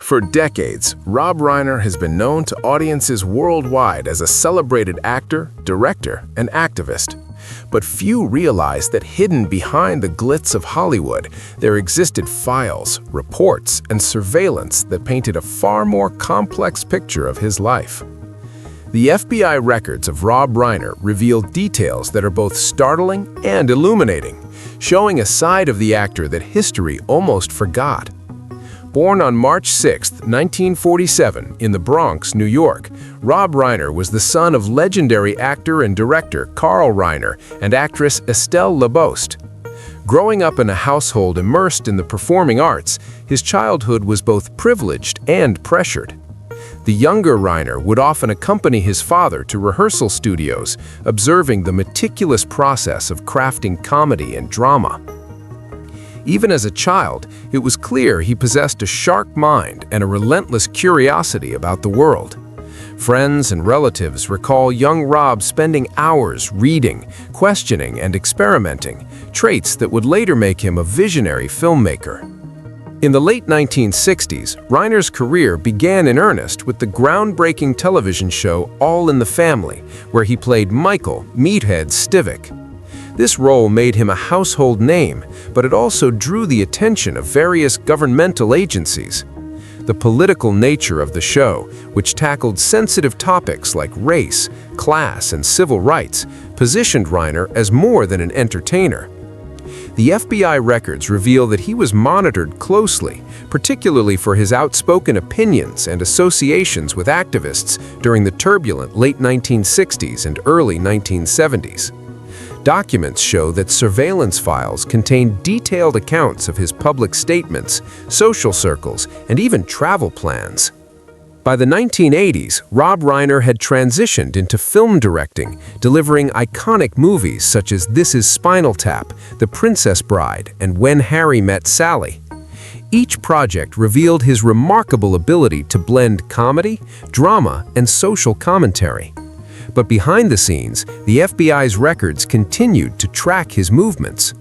For decades, Rob Reiner has been known to audiences worldwide as a celebrated actor, director, and activist. But few realize that hidden behind the glitz of Hollywood, there existed files, reports, and surveillance that painted a far more complex picture of his life. The FBI records of Rob Reiner reveal details that are both startling and illuminating, showing a side of the actor that history almost forgot. Born on March 6, 1947, in the Bronx, New York, Rob Reiner was the son of legendary actor and director Carl Reiner and actress Estelle Laboste. Growing up in a household immersed in the performing arts, his childhood was both privileged and pressured. The younger Reiner would often accompany his father to rehearsal studios, observing the meticulous process of crafting comedy and drama. Even as a child, it was clear he possessed a sharp mind and a relentless curiosity about the world. Friends and relatives recall young Rob spending hours reading, questioning, and experimenting, traits that would later make him a visionary filmmaker. In the late 1960s, Reiner's career began in earnest with the groundbreaking television show All in the Family, where he played Michael "Meathead" Stivic. This role made him a household name, but it also drew the attention of various governmental agencies. The political nature of the show, which tackled sensitive topics like race, class, and civil rights, positioned Reiner as more than an entertainer. The FBI records reveal that he was monitored closely, particularly for his outspoken opinions and associations with activists during the turbulent late 1960s and early 1970s. Documents show that surveillance files contain detailed accounts of his public statements, social circles, and even travel plans. By the 1980s, Rob Reiner had transitioned into film directing, delivering iconic movies such as This Is Spinal Tap, The Princess Bride, and When Harry Met Sally. Each project revealed his remarkable ability to blend comedy, drama, and social commentary. But behind the scenes, the FBI's records continued to track his movements.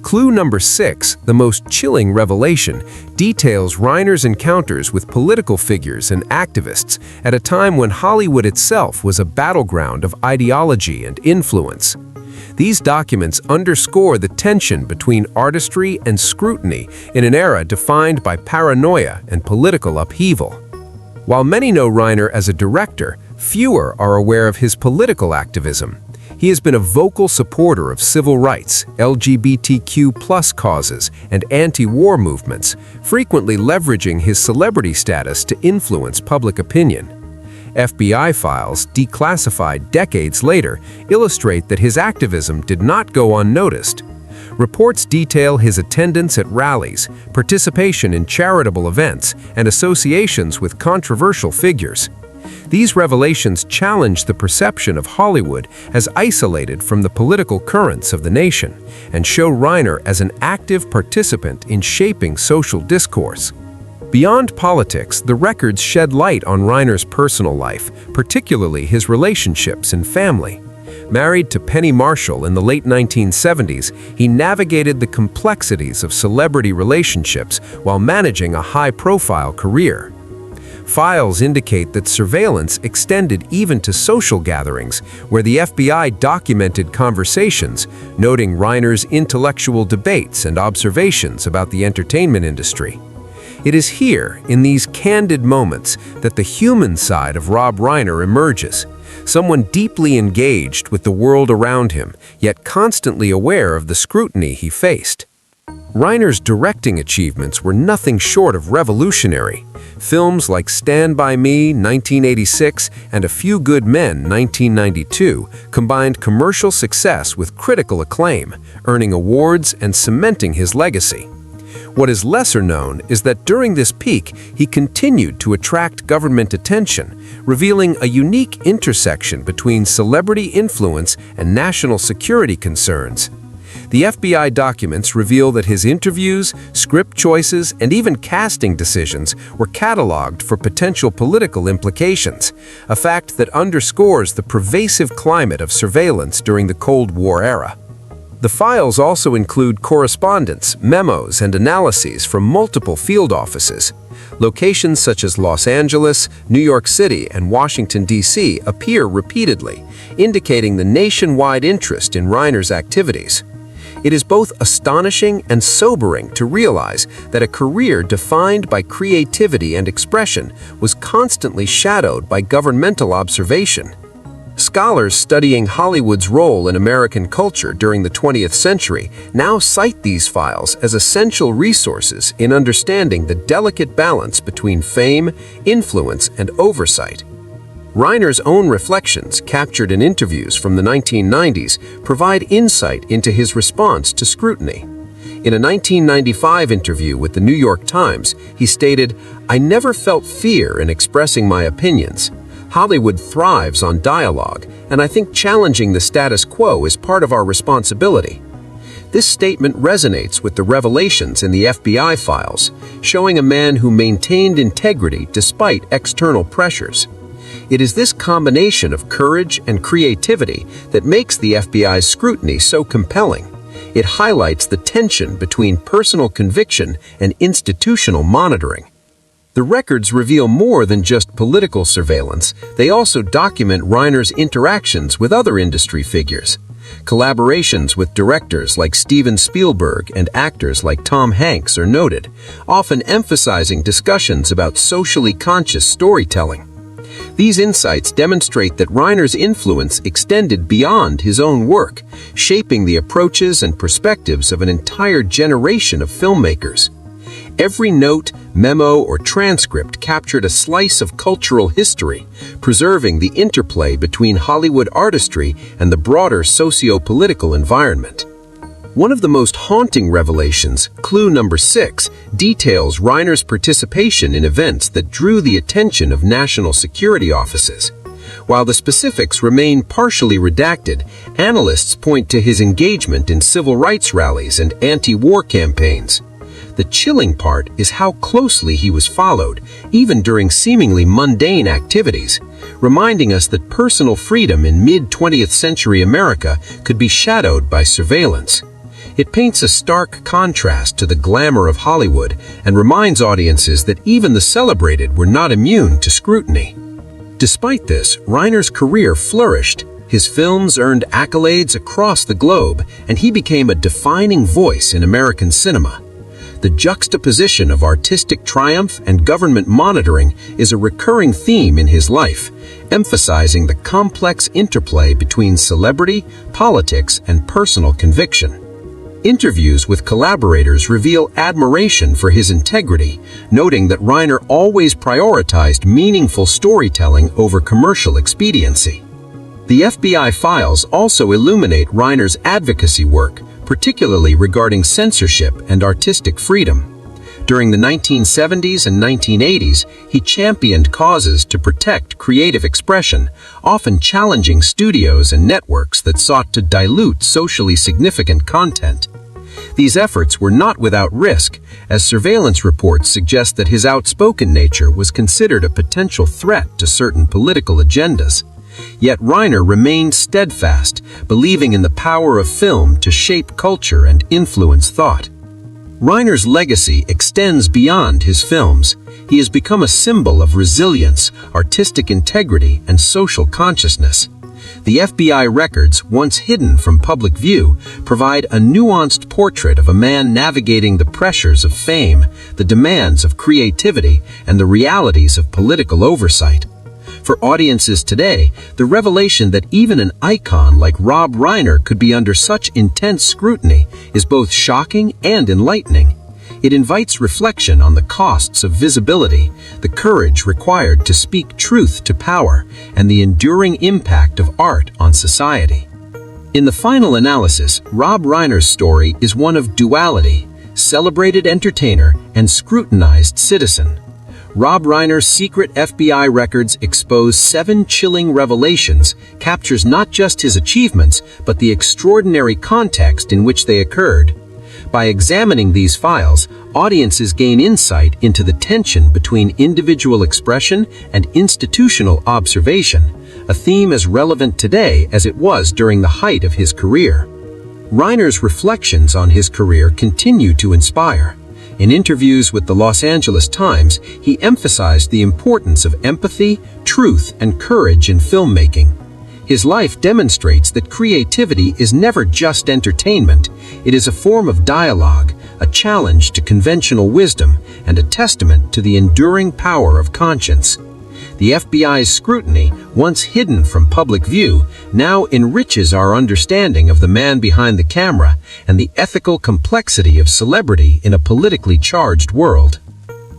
Clue number 6, the most chilling revelation, details Reiner's encounters with political figures and activists at a time when Hollywood itself was a battleground of ideology and influence. These documents underscore the tension between artistry and scrutiny in an era defined by paranoia and political upheaval. While many know Reiner as a director, fewer are aware of his political activism. He has been a vocal supporter of civil rights, LGBTQ+ causes, and anti-war movements, frequently leveraging his celebrity status to influence public opinion. FBI files, declassified decades later, illustrate that his activism did not go unnoticed. Reports detail his attendance at rallies, participation in charitable events, and associations with controversial figures. These revelations challenge the perception of Hollywood as isolated from the political currents of the nation and show Reiner as an active participant in shaping social discourse. Beyond politics, the records shed light on Reiner's personal life, particularly his relationships and family. Married to Penny Marshall in the late 1970s, he navigated the complexities of celebrity relationships while managing a high-profile career. Files indicate that surveillance extended even to social gatherings, where the FBI documented conversations, noting Reiner's intellectual debates and observations about the entertainment industry. It is here, in these candid moments, that the human side of Rob Reiner emerges, someone deeply engaged with the world around him, yet constantly aware of the scrutiny he faced. Reiner's directing achievements were nothing short of revolutionary. Films like Stand By Me, 1986, and A Few Good Men, 1992, combined commercial success with critical acclaim, earning awards and cementing his legacy. What is lesser known is that during this peak, he continued to attract government attention, revealing a unique intersection between celebrity influence and national security concerns. The FBI documents reveal that his interviews, script choices, and even casting decisions were cataloged for potential political implications, a fact that underscores the pervasive climate of surveillance during the Cold War era. The files also include correspondence, memos, and analyses from multiple field offices. Locations such as Los Angeles, New York City, and Washington, D.C. appear repeatedly, indicating the nationwide interest in Reiner's activities. It is both astonishing and sobering to realize that a career defined by creativity and expression was constantly shadowed by governmental observation. Scholars studying Hollywood's role in American culture during the 20th century now cite these files as essential resources in understanding the delicate balance between fame, influence, and oversight. Reiner's own reflections, captured in interviews from the 1990s, provide insight into his response to scrutiny. In a 1995 interview with the New York Times, he stated, "I never felt fear in expressing my opinions. Hollywood thrives on dialogue, and I think challenging the status quo is part of our responsibility." This statement resonates with the revelations in the FBI files, showing a man who maintained integrity despite external pressures. It is this combination of courage and creativity that makes the FBI's scrutiny so compelling. It highlights the tension between personal conviction and institutional monitoring. The records reveal more than just political surveillance. They also document Reiner's interactions with other industry figures. Collaborations with directors like Steven Spielberg and actors like Tom Hanks are noted, often emphasizing discussions about socially conscious storytelling. These insights demonstrate that Reiner's influence extended beyond his own work, shaping the approaches and perspectives of an entire generation of filmmakers. Every note, memo, or transcript captured a slice of cultural history, preserving the interplay between Hollywood artistry and the broader socio-political environment. One of the most haunting revelations, clue number 6, details Reiner's participation in events that drew the attention of national security offices. While the specifics remain partially redacted, analysts point to his engagement in civil rights rallies and anti-war campaigns. The chilling part is how closely he was followed, even during seemingly mundane activities, reminding us that personal freedom in mid-20th century America could be shadowed by surveillance. It paints a stark contrast to the glamour of Hollywood and reminds audiences that even the celebrated were not immune to scrutiny. Despite this, Reiner's career flourished. His films earned accolades across the globe, and he became a defining voice in American cinema. The juxtaposition of artistic triumph and government monitoring is a recurring theme in his life, emphasizing the complex interplay between celebrity, politics, and personal conviction. Interviews with collaborators reveal admiration for his integrity, noting that Reiner always prioritized meaningful storytelling over commercial expediency. The FBI files also illuminate Reiner's advocacy work, particularly regarding censorship and artistic freedom. During the 1970s and 1980s, he championed causes to protect creative expression, often challenging studios and networks that sought to dilute socially significant content. These efforts were not without risk, as surveillance reports suggest that his outspoken nature was considered a potential threat to certain political agendas. Yet Reiner remained steadfast, believing in the power of film to shape culture and influence thought. Reiner's legacy extends beyond his films. He has become a symbol of resilience, artistic integrity, and social consciousness. The FBI records, once hidden from public view, provide a nuanced portrait of a man navigating the pressures of fame, the demands of creativity, and the realities of political oversight. For audiences today, the revelation that even an icon like Rob Reiner could be under such intense scrutiny is both shocking and enlightening. It invites reflection on the costs of visibility, the courage required to speak truth to power, and the enduring impact of art on society. In the final analysis, Rob Reiner's story is one of duality, celebrated entertainer and scrutinized citizen. Rob Reiner's secret FBI records expose 7 chilling revelations, captures not just his achievements, but the extraordinary context in which they occurred. By examining these files, audiences gain insight into the tension between individual expression and institutional observation, a theme as relevant today as it was during the height of his career. Reiner's reflections on his career continue to inspire. In interviews with the Los Angeles Times, he emphasized the importance of empathy, truth, and courage in filmmaking. His life demonstrates that creativity is never just entertainment. It is a form of dialogue, a challenge to conventional wisdom, and a testament to the enduring power of conscience. The FBI's scrutiny, once hidden from public view, now enriches our understanding of the man behind the camera and the ethical complexity of celebrity in a politically charged world.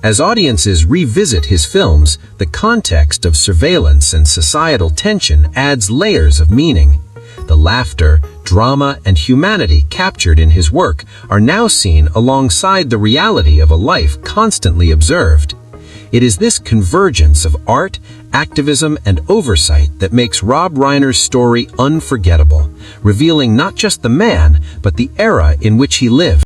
As audiences revisit his films, the context of surveillance and societal tension adds layers of meaning. The laughter, drama, and humanity captured in his work are now seen alongside the reality of a life constantly observed. It is this convergence of art, activism, and oversight that makes Rob Reiner's story unforgettable, revealing not just the man, but the era in which he lived.